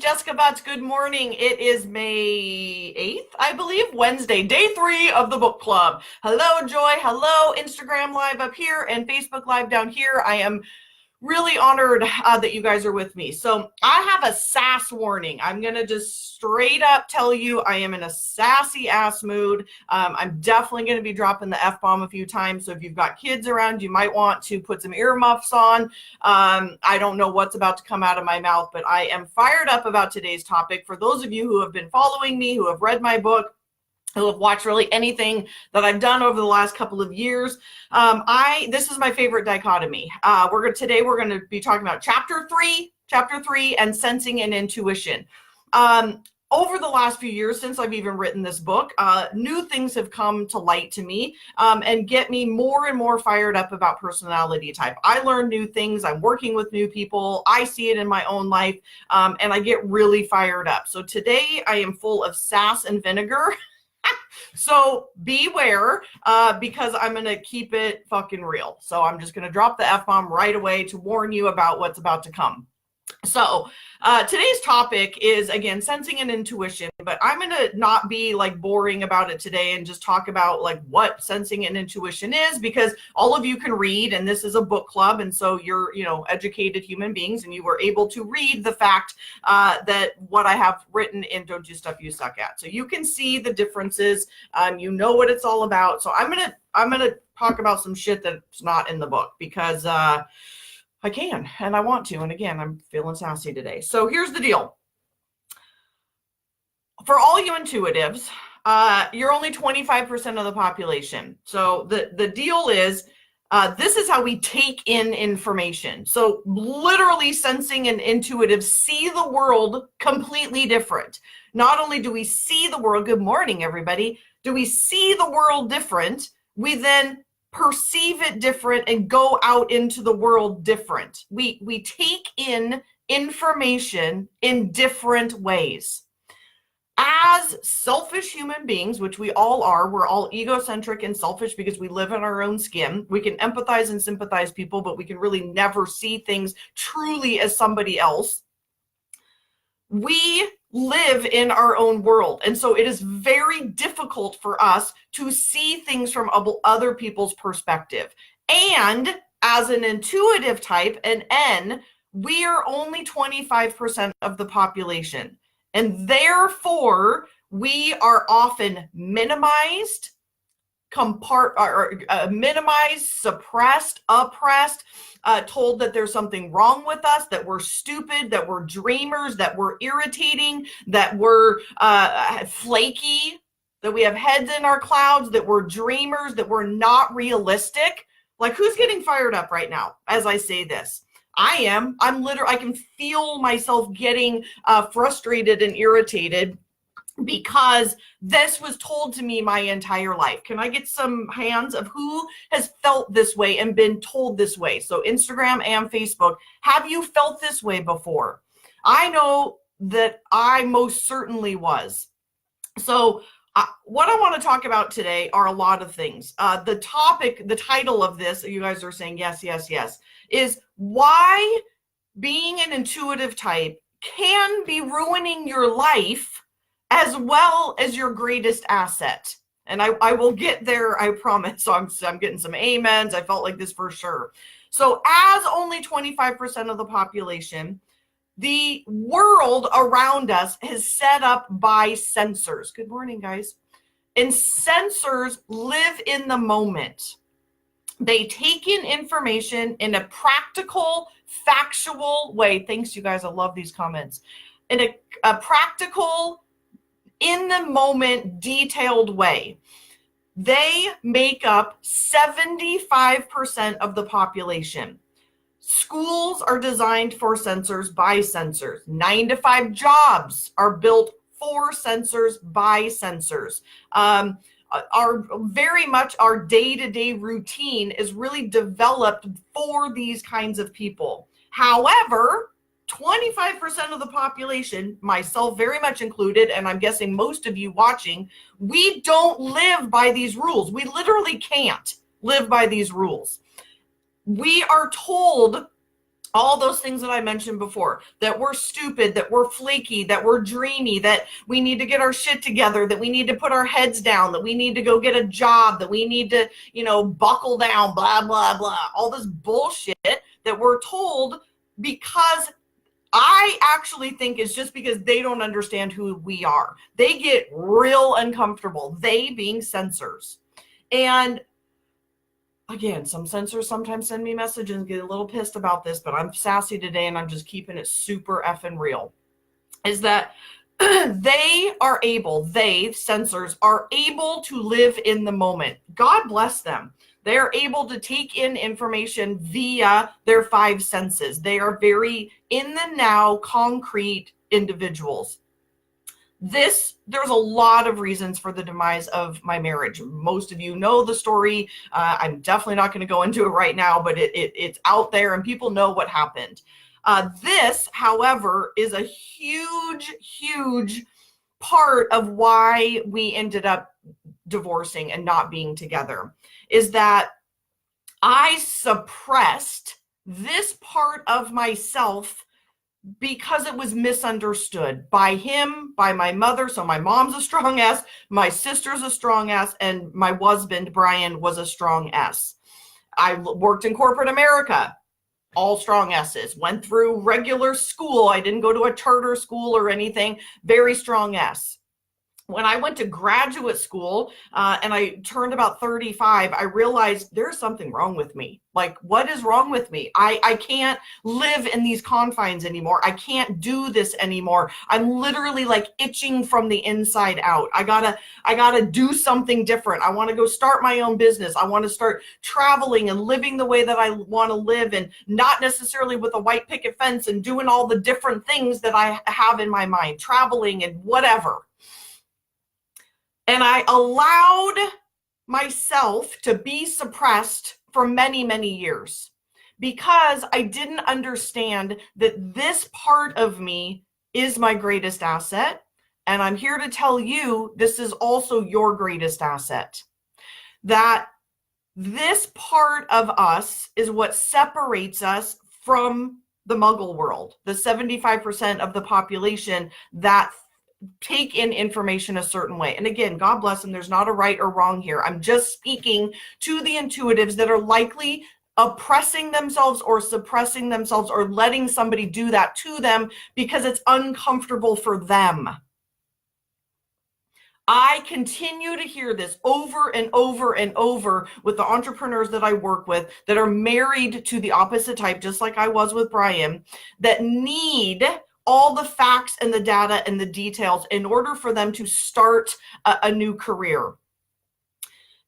Jessica Butts. Good morning. It is May 8th, I believe, Wednesday, day 3 of the book club. Hello, Joy. Hello, Instagram Live up here and Facebook Live down here. I am really honored that you guys are with me. So I have a sass warning. I'm going to just straight up tell you I am in a sassy ass mood. I'm definitely going to be dropping the F-bomb a few times. So if you've got kids around, you might want to put some earmuffs on. I don't know what's about to come out of my mouth, but I am fired up about today's topic. For those of you who have been following me, who have read my book, who have watched really anything that I've done over the last couple of years. This is my favorite dichotomy. Today we're going to be talking about chapter three, and sensing and intuition. Over the last few years, since I've even written this book, new things have come to light to me and get me more and more fired up about personality type. I learn new things. I'm working with new people. I see it in my own life, and I get really fired up. So today I am full of sass and vinegar. So beware, because I'm going to keep it fucking real. So I'm just going to drop the F-bomb right away to warn you about what's about to come. So today's topic is, again, sensing and intuition, but I'm going to not be like boring about it today and just talk about like what sensing and intuition is, because all of you can read, and this is a book club. And so you're, educated human beings, and you were able to read the fact that what I have written in Don't You Stuff You Suck At. So you can see the differences. You know what it's all about. So I'm going to talk about some shit that's not in the book because, I can, and I want to. And again, I'm feeling sassy today. So here's the deal. For all you intuitives, you're only 25% of the population. So the deal is, this is how we take in information. So literally sensing and intuitive see the world completely different. Not only do we see the world, good morning, everybody, do we see the world different, we then perceive it different and go out into the world different. We take in information in different ways. As selfish human beings, which we all are, we're all egocentric and selfish because we live in our own skin. We can empathize and sympathize people, but we can really never see things truly as somebody else. We live in our own world. And so it is very difficult for us to see things from other people's perspective. And as an intuitive type, an N, we are only 25% of the population. And therefore, we are often minimized, minimized, suppressed, oppressed, told that there's something wrong with us, that we're stupid, that we're dreamers, that we're irritating, that we're flaky, that we have heads in our clouds, that we're dreamers, that we're not realistic. Like, who's getting fired up right now as I say this? I am. I can feel myself getting frustrated and irritated because this was told to me my entire life. Can I get some hands of who has felt this way and been told this way? So Instagram and Facebook, have you felt this way before? I know that I most certainly was. So what I want to talk about today are a lot of things. The title of this, you guys are saying yes, yes, yes, is why being an intuitive type can be ruining your life as well as your greatest asset. And I will get there, I promise. So I'm getting some amens. I felt like this for sure. So as only 25% of the population, the world around us is set up by sensors. Good morning, guys. And sensors live in the moment. They take in information in a practical, factual way. Thanks, you guys. I love these comments. In a practical, in the moment, detailed way. They make up 75% of the population. Schools are designed for sensors by sensors. 9-to-5 jobs are built for sensors by sensors. Our day-to-day routine is really developed for these kinds of people. However, 25% of the population, myself very much included, and I'm guessing most of you watching, we don't live by these rules. We literally can't live by these rules. We are told all those things that I mentioned before, that we're stupid, that we're flaky, that we're dreamy, that we need to get our shit together, that we need to put our heads down, that we need to go get a job, that we need to, buckle down, blah, blah, blah, all this bullshit that we're told, because I actually think it's just because they don't understand who we are. They get real uncomfortable, they being censors. And again, some censors sometimes send me messages and get a little pissed about this, but I'm sassy today and I'm just keeping it super effing real. Is that censors are able to live in the moment. God bless them. They are able to take in information via their five senses. They are very in the now, concrete individuals. There's a lot of reasons for the demise of my marriage. Most of you know the story. I'm definitely not going to go into it right now, but it's out there and people know what happened. This, however, is a huge, huge part of why we ended up divorcing and not being together, is that I suppressed this part of myself because it was misunderstood by him, by my mother. So my mom's a strong S, my sister's a strong S, and my husband, Brian, was a strong S. I worked in corporate America, all strong S's. Went through regular school. I didn't go to a charter school or anything, very strong S. When I went to graduate school and I turned about 35, I realized there's something wrong with me. Like, what is wrong with me? I can't live in these confines anymore. I can't do this anymore. I'm literally like itching from the inside out. I gotta do something different. I want to go start my own business. I want to start traveling and living the way that I want to live, and not necessarily with a white picket fence and doing all the different things that I have in my mind, traveling and whatever. And I allowed myself to be suppressed for many, many years because I didn't understand that this part of me is my greatest asset. And I'm here to tell you, this is also your greatest asset. That this part of us is what separates us from the Muggle world, the 75% of the population that take in information a certain way. And again, God bless them. There's not a right or wrong here. I'm just speaking to the intuitives that are likely oppressing themselves or suppressing themselves or letting somebody do that to them because it's uncomfortable for them. I continue to hear this over and over and over with the entrepreneurs that I work with that are married to the opposite type, just like I was with Brian, that need all the facts and the data and the details in order for them to start a new career.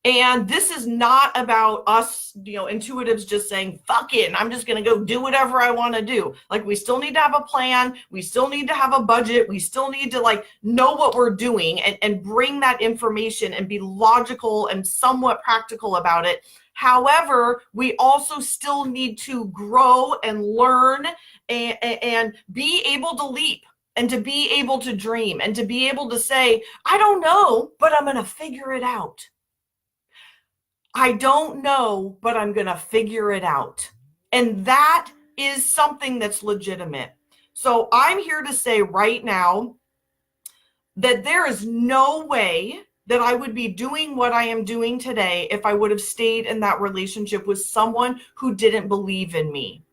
And this is not about us, intuitives just saying, fuck it, I'm just going to go do whatever I want to do. Like, we still need to have a plan. We still need to have a budget. We still need to know what we're doing and bring that information and be logical and somewhat practical about it. However, we also still need to grow and learn and be able to leap and to be able to dream and to be able to say, I don't know, but I'm going to figure it out. I don't know, but I'm going to figure it out. And that is something that's legitimate. So I'm here to say right now that there is no way that I would be doing what I am doing today if I would have stayed in that relationship with someone who didn't believe in me.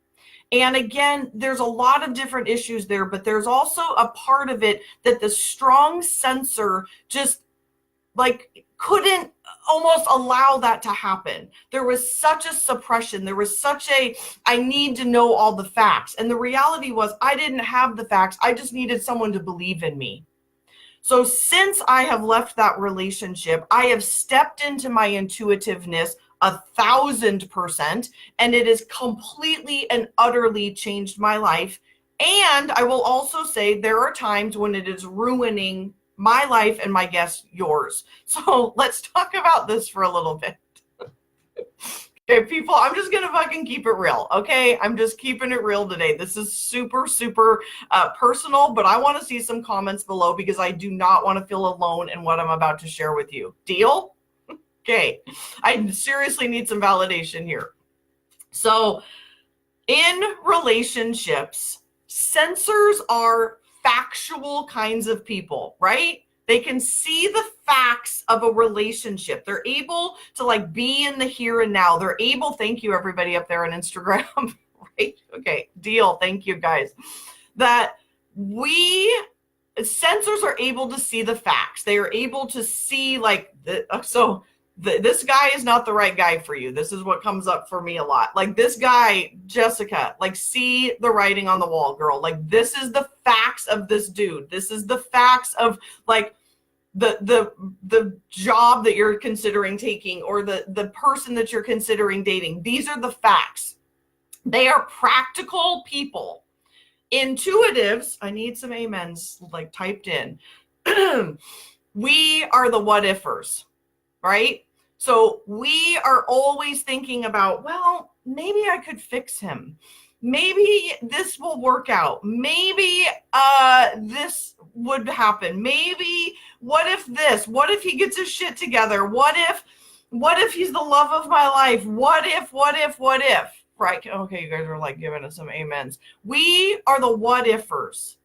And again, there's a lot of different issues there, but there's also a part of it that the strong censor just couldn't almost allow that to happen. There was such a suppression. There was such I need to know all the facts. And the reality was I didn't have the facts. I just needed someone to believe in me. So since I have left that relationship, I have stepped into my intuitiveness 1,000%, and it has completely and utterly changed my life. And I will also say there are times when it is ruining my life and my guests yours. So let's talk about this for a little bit. Okay, people, I'm just going to fucking keep it real, okay? I'm just keeping it real today. This is super, super personal, but I want to see some comments below because I do not want to feel alone in what I'm about to share with you. Deal? Okay. I seriously need some validation here. So In relationships, censors are factual kinds of people, right? They can see the facts of a relationship. They're able to like be in the here and now. They're able, thank you everybody up there on Instagram, right? Okay, deal. Thank you guys. That censors are able to see the facts. They are able to see like this guy is not the right guy for you. This is what comes up for me a lot. Like this guy, Jessica, like see the writing on the wall, girl. Like this is the facts of this dude. This is the facts of like the job that you're considering taking or the person that you're considering dating. These are the facts. They are practical people. Intuitives, I need some amens like typed in. We are the what ifers, right? So we are always thinking about, well, maybe I could fix him. Maybe this will work out. Maybe this would happen. Maybe what if this? What if he gets his shit together? What if he's the love of my life? What if? Right? Okay, you guys are like giving us some amens. We are the what ifers.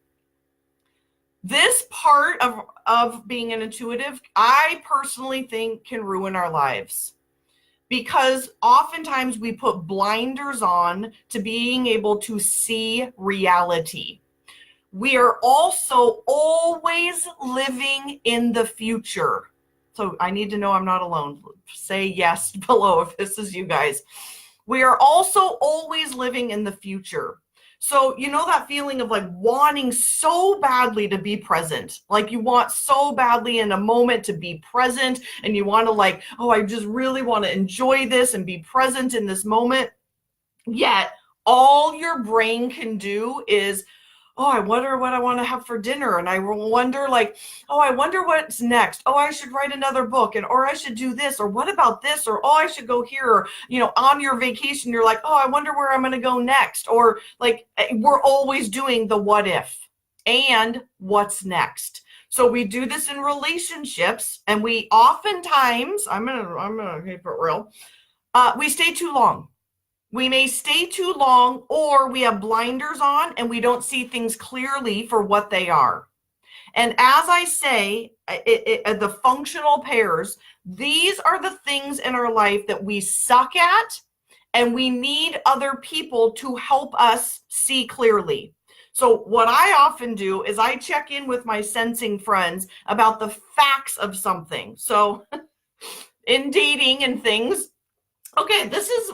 This part of being an intuitive, I personally think can ruin our lives because oftentimes we put blinders on to being able to see reality. We are also always living in the future. So I need to know I'm not alone. Say yes below if this is you guys. We are also always living in the future. So, you know that feeling of like wanting so badly to be present, like you want so badly in a moment to be present and you want to like, oh, I just really want to enjoy this and be present in this moment. Yet all your brain can do is, oh, I wonder what I want to have for dinner. And I wonder like, oh, I wonder what's next. Oh, I should write another book or I should do this or what about this or, oh, I should go here or, on your vacation, you're like, oh, I wonder where I'm going to go next. Or like, we're always doing the what if and what's next. So we do this in relationships and we oftentimes, I'm going to keep it real. We stay too long. We may stay too long or we have blinders on and we don't see things clearly for what they are. And as I say, the functional pairs, these are the things in our life that we suck at and we need other people to help us see clearly. So what I often do is I check in with my sensing friends about the facts of something. So in dating and things, okay, this is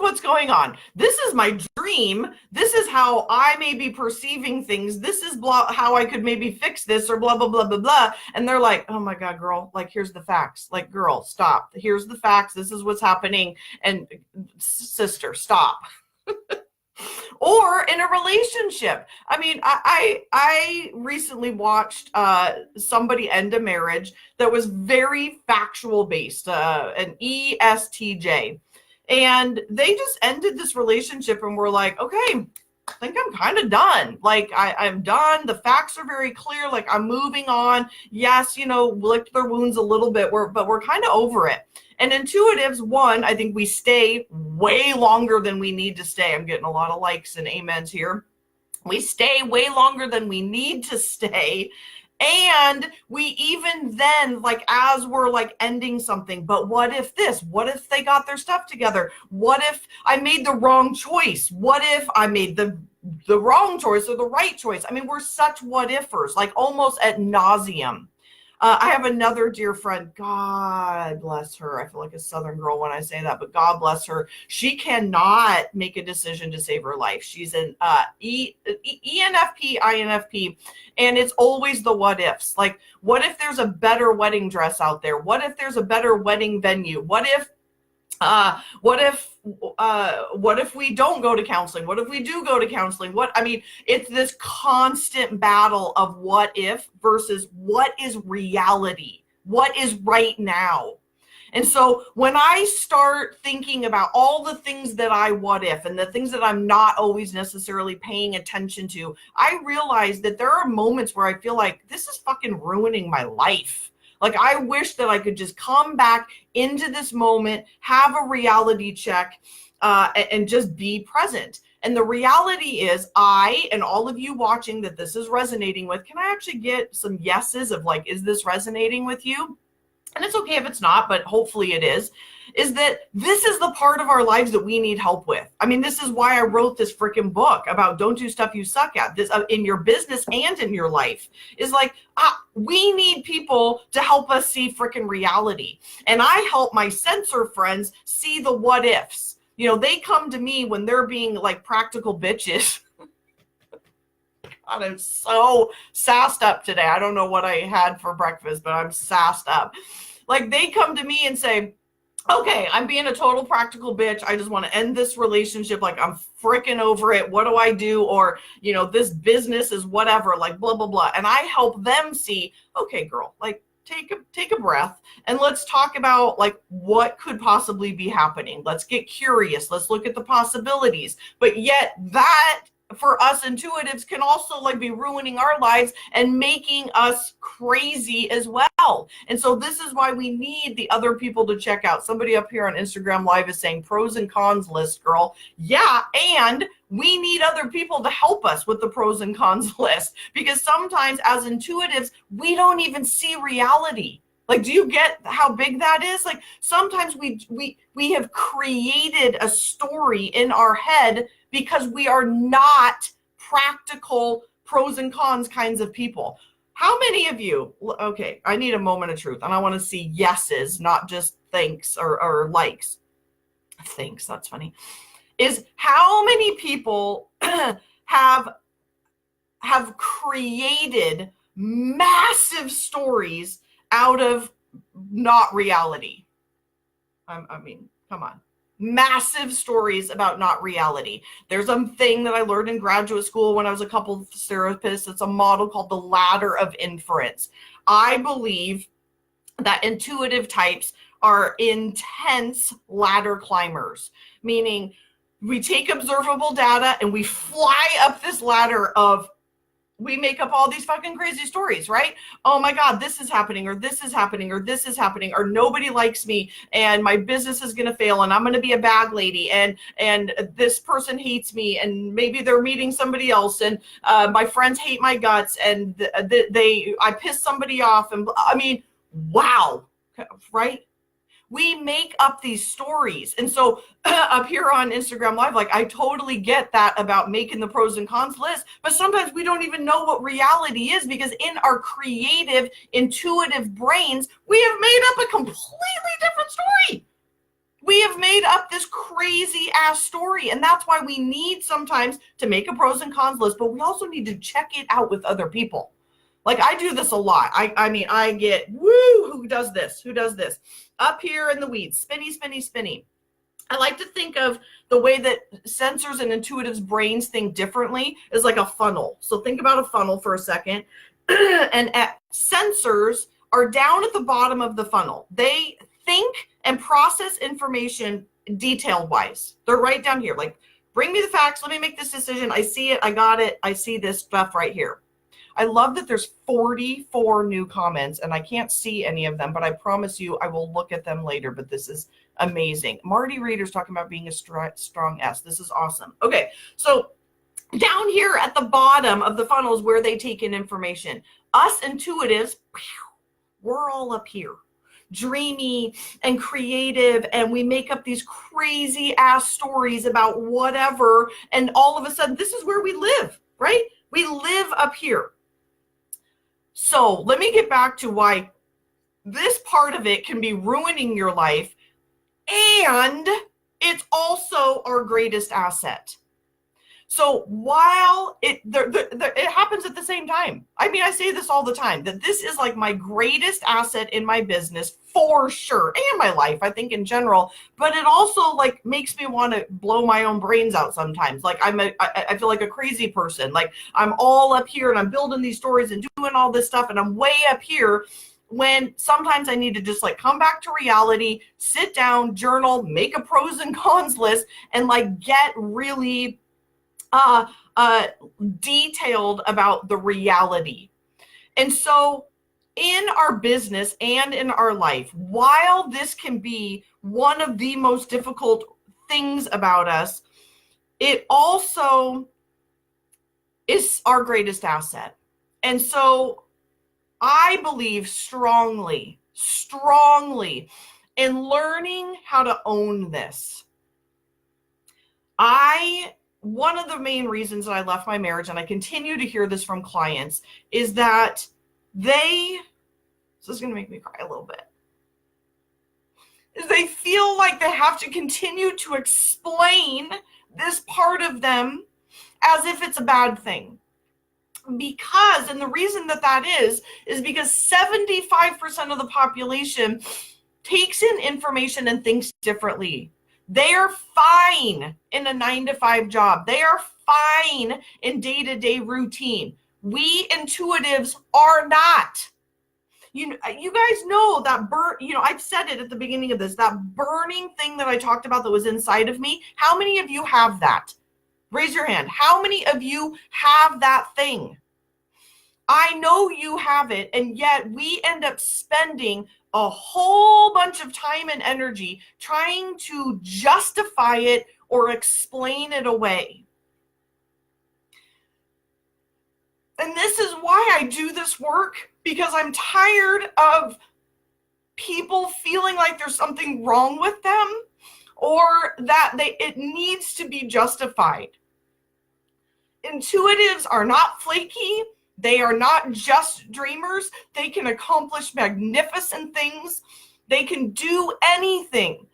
what's going on. This is my dream. This is how I may be perceiving things. This is how I could maybe fix this or blah, blah, blah, blah, blah. And they're like, oh my God, girl, like, here's the facts. Like, girl, stop. Here's the facts. This is what's happening. And sister, stop. Or in a relationship. I mean, I recently watched somebody end a marriage that was very factual based, an ESTJ. And they just ended this relationship and were like, okay, I think I'm kind of done. Like, I'm done. The facts are very clear. Like, I'm moving on. Yes, licked their wounds a little bit, but we're kind of over it. And intuitives, one, I think we stay way longer than we need to stay. I'm getting a lot of likes and amens here. We stay way longer than we need to stay. And we even then, like, as we're like ending something, but what if this? What if they got their stuff together? What if I made the wrong choice? What if I made the wrong choice or the right choice? I mean, we're such what ifers, like almost ad nauseum. I have another dear friend, God bless her. I feel like a Southern girl when I say that, but God bless her. She cannot make a decision to save her life. She's an ENFP, INFP, and it's always the what ifs. Like, what if there's a better wedding dress out there? What if there's a better wedding venue? What if we don't go to counseling? What if we do go to counseling? It's this constant battle of what if versus what is reality, what is right now. And so when I start thinking about all the things that I what if and the things that I'm not always necessarily paying attention to, I realize that there are moments where I feel like this is fucking ruining my life. Like, I wish that I could just come back into this moment, have a reality check, and just be present. And the reality is, I and all of you watching that this is resonating with, can I actually get some yeses of like, is this resonating with you? And it's okay if it's not, but hopefully it is that this is the part of our lives that we need help with. I mean, this is why I wrote this freaking book about don't do stuff you suck at, this in your business and in your life, is like, we need people to help us see freaking reality. And I help my sensor friends see the what ifs. You know, they come to me when they're being like practical bitches. God, I'm so sassed up today. I don't know what I had for breakfast, but I'm sassed up. Like, they come to me and say, okay, I'm being a total practical bitch. I just want to end this relationship. Like, I'm freaking over it. What do I do? Or, you know, this business is whatever, like blah, blah, blah. And I help them see, okay, girl, like, take a breath and let's talk about like what could possibly be happening. Let's get curious. Let's look at the possibilities. But yet that, for us intuitives, can also like be ruining our lives and making us crazy as well. And so this is why we need the other people to check out. Somebody up here on Instagram Live is saying pros and cons list, girl. Yeah, and we need other people to help us with the pros and cons list, because sometimes as intuitives, we don't even see reality. Like, do you get how big that is? Like, sometimes we have created a story in our head because we are not practical pros and cons kinds of people. How many of you, okay, I need a moment of truth, and I want to see yeses, not just thanks or likes. Thanks, that's funny. Is how many people have created massive stories out of not reality? I mean, come on. Massive stories about not reality. There's a thing that I learned in graduate school when I was a couples therapist. It's a model called the ladder of inference. I believe that intuitive types are intense ladder climbers, meaning we take observable data and we fly up this ladder of, we make up all these fucking crazy stories, right? Oh my God, this is happening, or this is happening, or this is happening, or nobody likes me, and my business is gonna fail, and I'm gonna be a bag lady, and this person hates me, and maybe they're meeting somebody else, and my friends hate my guts, and I pissed somebody off, and I mean, wow, right? We make up these stories. And so up here on Instagram Live, like, I totally get that about making the pros and cons list, but sometimes we don't even know what reality is, because in our creative, intuitive brains, we have made up a completely different story. We have made up this crazy ass story. And that's why we need sometimes to make a pros and cons list, but we also need to check it out with other people. Like, I do this a lot. I mean, I get, woo, who does this? Who does this? Up here in the weeds, spinny, spinny, spinny. I like to think of the way that sensors and intuitives' brains think differently is like a funnel. So think about a funnel for a second. And sensors are down at the bottom of the funnel. They think and process information detailed-wise. They're right down here. Like, bring me the facts. Let me make this decision. I see it. I got it. I see this stuff right here. I love that there's 44 new comments, and I can't see any of them, but I promise you I will look at them later. But this is amazing. Marty Reader's talking about being a strong S. This is awesome. Okay, so down here at the bottom of the funnel is where they take in information. Us intuitives, we're all up here, dreamy and creative, and we make up these crazy ass stories about whatever, and all of a sudden this is where we live, right? We live up here. So let me get back to why this part of it can be ruining your life, and it's also our greatest asset. So while it happens at the same time, I mean, I say this all the time, that this is like my greatest asset in my business for sure, and my life, I think in general, but it also like makes me want to blow my own brains out sometimes. Like I feel like a crazy person. Like, I'm all up here and I'm building these stories and doing all this stuff, and I'm way up here, when sometimes I need to just like come back to reality, sit down, journal, make a pros and cons list, and like get really detailed about the reality. And so in our business and in our life, while this can be one of the most difficult things about us, it also is our greatest asset. And so I believe strongly in learning how to own this. One of the main reasons that I left my marriage, and I continue to hear this from clients, is that this is going to make me cry a little bit, is they feel like they have to continue to explain this part of them as if it's a bad thing. Because, and the reason that is because 75% of the population takes in information and thinks differently. They are fine in a 9-to-5 job. They are fine in day-to-day routine. We intuitives are not. You guys know that I've said it at the beginning of this, that burning thing that I talked about that was inside of me. How many of you have that? Raise your hand. How many of you have that thing? I know you have it, and yet we end up spending a whole bunch of time and energy trying to justify it or explain it away. And this is why I do this work, because I'm tired of people feeling like there's something wrong with them or that it needs to be justified. Intuitives are not flaky. They are not just dreamers. They can accomplish magnificent things. They can do anything.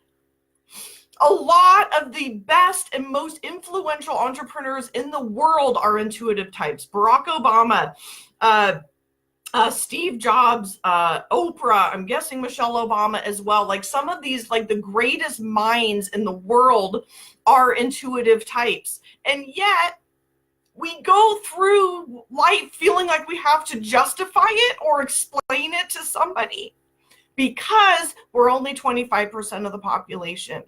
A lot of the best and most influential entrepreneurs in the world are intuitive types. Barack Obama, Steve Jobs, Oprah, I'm guessing Michelle Obama as well. Like some of these, like the greatest minds in the world are intuitive types. And yet, we go through life feeling like we have to justify it or explain it to somebody because we're only 25% of the population.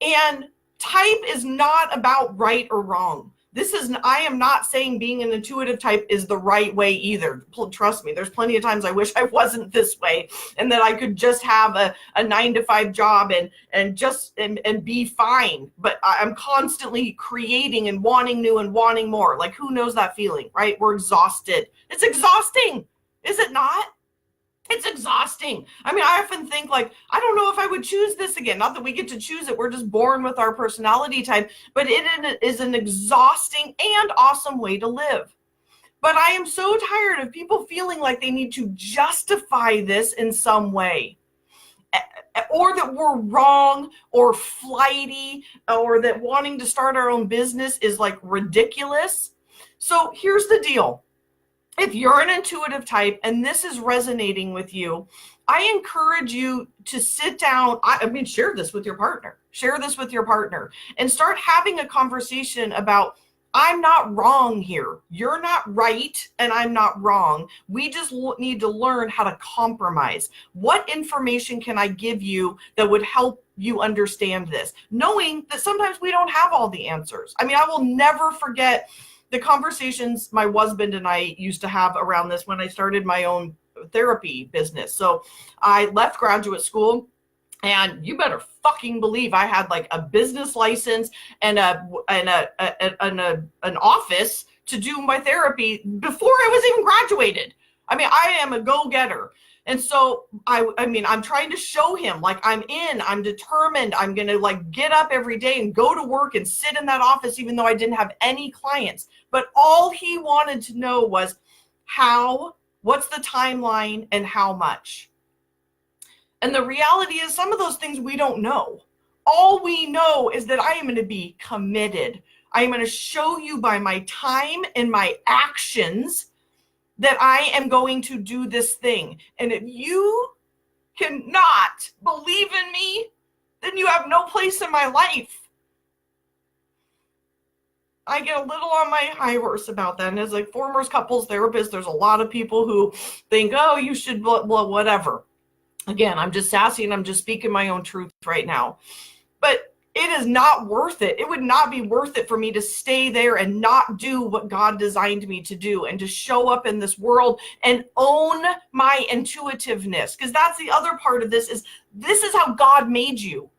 And type is not about right or wrong. I am not saying being an intuitive type is the right way either. Trust me, there's plenty of times I wish I wasn't this way and that I could just have a 9-to-5 job and be fine. But I'm constantly creating and wanting new and wanting more. Like, who knows that feeling, right? We're exhausted. It's exhausting, is it not? It's exhausting. I mean, I often think like, I don't know if I would choose this again. Not that we get to choose it. We're just born with our personality type, but it is an exhausting and awesome way to live. But I am so tired of people feeling like they need to justify this in some way, or that we're wrong or flighty, or that wanting to start our own business is like ridiculous. So here's the deal. If you're an intuitive type and this is resonating with you, I encourage you to sit down. Share this with your partner. Share this with your partner and start having a conversation about, I'm not wrong here. You're not right and I'm not wrong. We just need to learn how to compromise. What information can I give you that would help you understand this? Knowing that sometimes we don't have all the answers. I mean, I will never forget the conversations my husband and I used to have around this when I started my own therapy business. So I left graduate school, and you better fucking believe I had like a business license and an office to do my therapy before I was even graduated. I mean, I am a go-getter. And so I'm trying to show him like I'm determined. I'm going to like get up every day and go to work and sit in that office, even though I didn't have any clients. But all he wanted to know was what's the timeline and how much. And the reality is some of those things we don't know. All we know is that I am going to be committed. I am going to show you by my time and my actions that I am going to do this thing. And if you cannot believe in me, then you have no place in my life. I get a little on my high horse about that. And as a former couples therapist, there's a lot of people who think, oh, you should, whatever. Again, I'm just sassy and I'm just speaking my own truth right now. But it is not worth it. It would not be worth it for me to stay there and not do what God designed me to do and to show up in this world and own my intuitiveness. Because that's the other part of this is how God made you.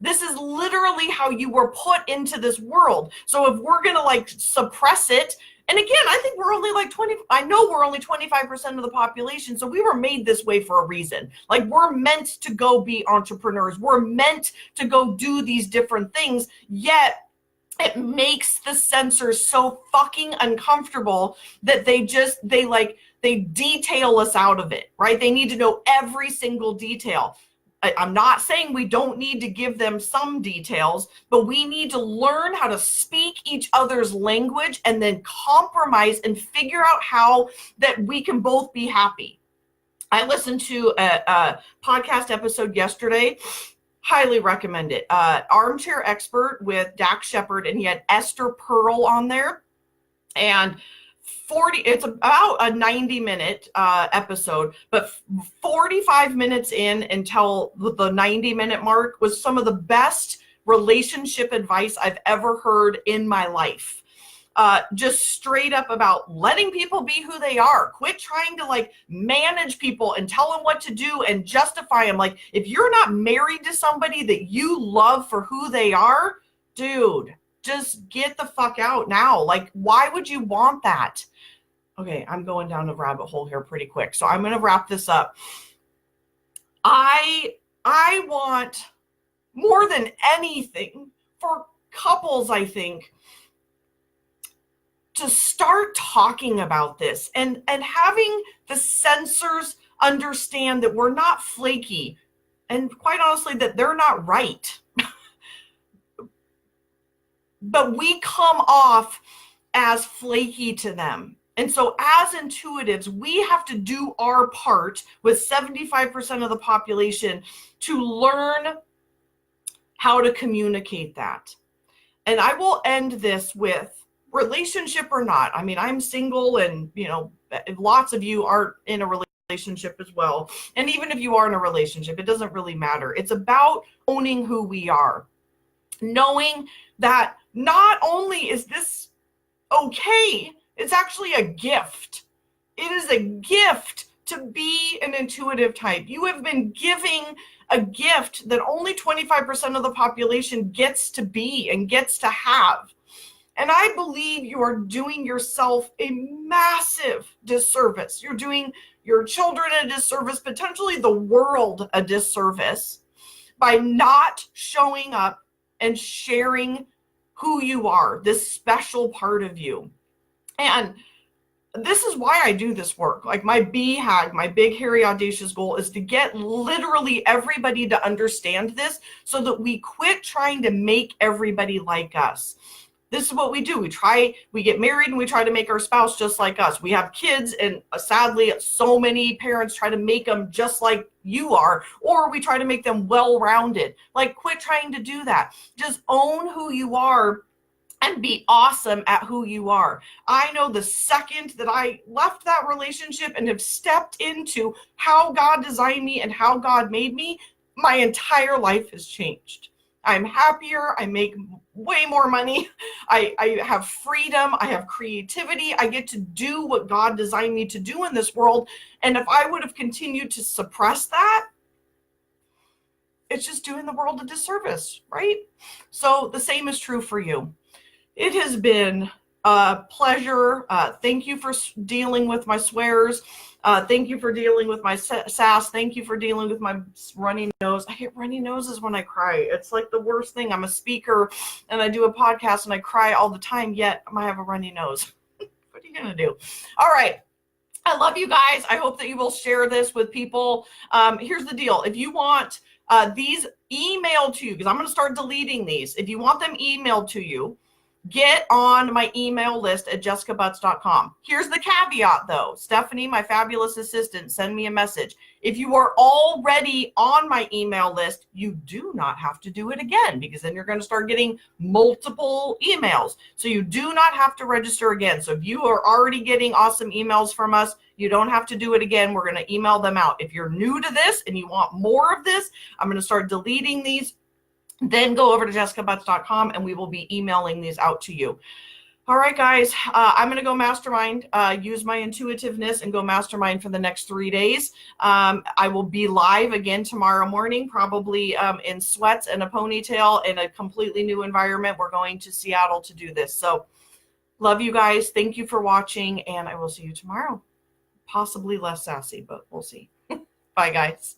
This is literally how you were put into this world. So if we're going to like suppress it, and again, I think we're only like 20, I know we're only 25% of the population. So we were made this way for a reason. Like we're meant to go be entrepreneurs. We're meant to go do these different things. Yet it makes the censors so fucking uncomfortable that they detail us out of it, right? They need to know every single detail. I'm not saying we don't need to give them some details, but we need to learn how to speak each other's language and then compromise and figure out how that we can both be happy. I listened to a podcast episode yesterday. Highly recommend it. Armchair Expert with Dax Shepard, and he had Esther Pearl on there. And it's about a 90-minute episode, but 45 minutes in until the 90-minute mark was some of the best relationship advice I've ever heard in my life. Just straight up about letting people be who they are. Quit trying to like manage people and tell them what to do and justify them. Like if you're not married to somebody that you love for who they are, dude, just get the fuck out now. Like, why would you want that? Okay, I'm going down a rabbit hole here pretty quick. So I'm going to wrap this up. I want more than anything for couples, I think, to start talking about this and having the censors understand that we're not flaky and quite honestly that they're not right. But we come off as flaky to them. And so as intuitives, we have to do our part with 75% of the population to learn how to communicate that. And I will end this with relationship or not. I mean, I'm single and, you know, lots of you are in a relationship as well. And even if you are in a relationship, it doesn't really matter. It's about owning who we are. Knowing that not only is this okay, it's actually a gift. It is a gift to be an intuitive type. You have been giving a gift that only 25% of the population gets to be and gets to have. And I believe you are doing yourself a massive disservice. You're doing your children a disservice, potentially the world a disservice, by not showing up and sharing who you are, this special part of you. And this is why I do this work. Like my BHAG, my big, hairy, audacious goal is to get literally everybody to understand this so that we quit trying to make everybody like us. This is what we do. We get married and we try to make our spouse just like us. We have kids and sadly, so many parents try to make them just like you are, or we try to make them well-rounded. Like quit trying to do that. Just own who you are and be awesome at who you are. I know the second that I left that relationship and have stepped into how God designed me and how God made me, my entire life has changed. I'm happier. I make way more money. I have freedom. I have creativity. I get to do what God designed me to do in this world. And if I would have continued to suppress that, it's just doing the world a disservice, right? So the same is true for you. It has been a pleasure. Thank you for dealing with my swears. Thank you for dealing with my sass. Thank you for dealing with my runny nose. I get runny noses when I cry. It's like the worst thing. I'm a speaker and I do a podcast and I cry all the time, yet I have a runny nose. What are you going to do? All right. I love you guys. I hope that you will share this with people. Here's the deal. If you want these emailed to you, because I'm going to start deleting these. If you want them emailed to you, get on my email list at jessicabutts.com. Here's the caveat though. Stephanie, my fabulous assistant, send me a message. If you are already on my email list, you do not have to do it again because then you're going to start getting multiple emails. So you do not have to register again. So if you are already getting awesome emails from us, you don't have to do it again. We're going to email them out. If you're new to this and you want more of this, I'm going to start deleting these. Then go over to jessicabutts.com and we will be emailing these out to you. All right, guys, I'm going to go mastermind, use my intuitiveness and go mastermind for the next 3 days. I will be live again tomorrow morning, probably in sweats and a ponytail in a completely new environment. We're going to Seattle to do this. So love you guys. Thank you for watching, and I will see you tomorrow. Possibly less sassy, but we'll see. Bye, guys.